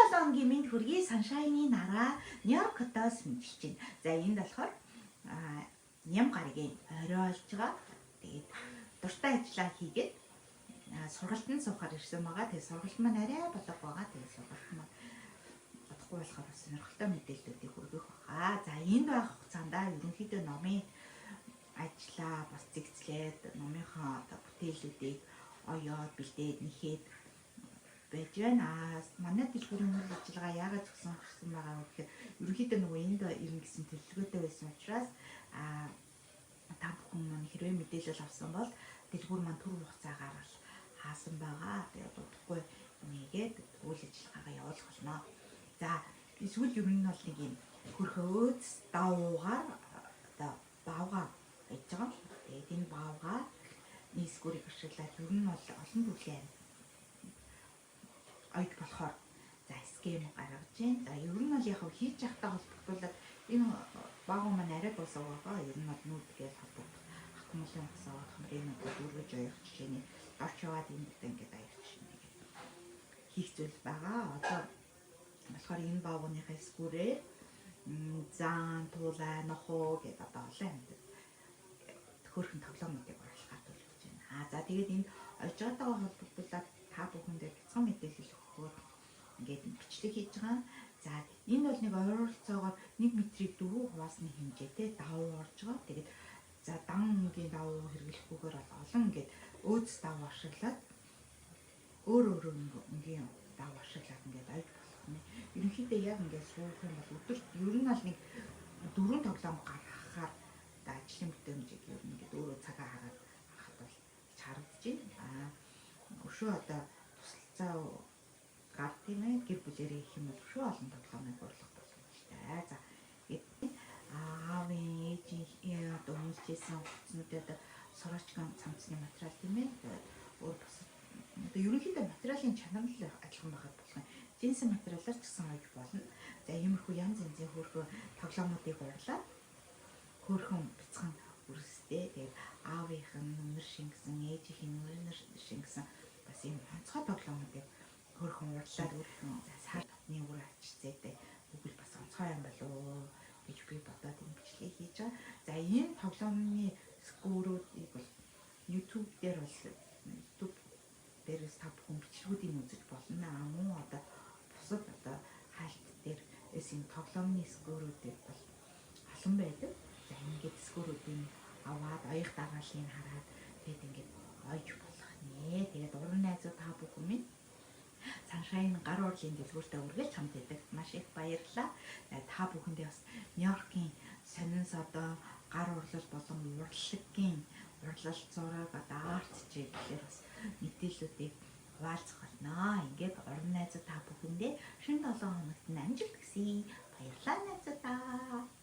7 өдрийн мэнд хүргэе Sunshine-ийн нараа Нью-Йоркоос мэдчиж байна. За энд болохоор ням гарагийн орой болж байгаа. Тэгээд дуртай ажиллаа хийгээд сургалтанд суухаар ирсэн байгаа. Тэгээд сургалт маань арай болог байгаа. Тэгээд сургалт маань бодохгүй болохоор бас сонирхолтой мэдээллүүдийг хүргэх байгаа. За энд байх хугацаанд ерөнхийдөө номын ажиллаа бас зэгцлээд номынхаа бүтээлүүдийг оёод бэлдээд нэхээд байж байна. Манай дэлгүүрийн үйл ажиллагаа яагаад зогссон байгаа вэ гэхээр ерөнхийдөө нөгөө энд ирнэ гэсэн төлөвлөгөөтэй байсан учраас та бүхэн маань хэрвээ мэдээлэл авсан бол дэлгүүр маань түр хугацаагаар бол хаасан байгаа. Тэгээд удахгүй нэгээд үйл ажиллагаагаа явуулах болно. За эсвэл ер нь бол нэг юм хөрхөөд давуугаар одоо баавга байж байгаа. Тэгээд энэ баавга нийсгүүрийг ашиглаад ер нь бол олон төрлийн ойд болохоор за схем гаргаж байна. За ер нь бол яг хийж явахтай холбогдуулаад энэ баавга маань арай босоо байгаа. Ер нь бол нүүдгээд холбогдох хэмжээ босоо хэмжээний дөрвөж оёх жишээний орч яваад энд ингээд аяг жишээ хийх зүйл байгаа. Одоо болохоор энэ баавгынхаа эсгүүрээ зан, туулай, нохоо гэдэг одоо олон юм хөөрхөн тоглоомуудыг оруулахаар төлөвлөж байна. За тэгээд энд ойжгаатайгаа холбогдуулаад та бүхэндээ бяцхан мэдээлэл өгөхөөр ингээд бичлэг хийж байгаа. За энэ бол нэг ойролцоогоор 1 метрийг 4 хуваасны хэмжээтэй давуу орж байгаа. Тэгээд за дангийн давуу хэрэглэхгүйгээр олон ингээд өөц давуу ашиглаад өөр өнгийн давуу ашиглаад ингээд ойд болох нь. Ерөнхийдөө яг ингээд суух юм бол өдөрт ер нь бол нэг 4 тоглоом гаргахаар ажлын бүтээмжийг ер нь ингээд өөрөө цагаа хараад хахад бол харагдаж байна. Өшөө одоо тусалцаа гар тийм ээ гэр бүлэрээ их юм бол өшөө олон тоглоомыг орлох болно шүү дээ. За аавын ээжийн одоо хүмүүсийн хувцснуудад сороочкон цамцны материал тийм ээ өөр бас одоо ерөнхийдөө материалын чанар л адилхан байхад болох юм. Жинсэн материалаар ч гэсэн ойж болно. За иймэрхүү янз янзын хөөрхөн тоглоомуудыг урлаад хөөрхөн бяцхан үрстэй тэгээд аавынх нь нүмер шингэсэн ээжийнх нь нүмер шингэсэн бас ийм онцгой тоглоомуудыг хөөрхөн урлаад өөрхөн сар татны үр ачцээтэй бүгд бас онцгой юм болоо гэж би бодоод энэ бичлэгийг хийж байгаа. За энэ тоглоомны скоруудыг бол YouTube дээр дээрээс та бүхэн бичлэгүүдийг үзэж болно. Мөн одоо бусад одоо хайлт дээр энэ тоглоомны скоруудыг бол олон байдаг. За ингээд скоруудыг аваад оёх дарааллыг хараад тэгээд ингээд ойж болох нэ. Тэгээд уран найзууд та бүхэн минь Sunshine гар урлын дэлгүүртээ үргэлж хамт байдаг. Маш их баярлалаа. Та бүхэндээ бас Нью-Йоркийн сонин содоо гар урлал болон урлагийн урлал зураг одоо арт чиглэлээр бас мэдээллүүдийг хуваалцах болно. Ингээд уран найзууд та бүхэндээ шинэ 7 хоногт амжилт хүсье. Баярлалаа найзуудаа.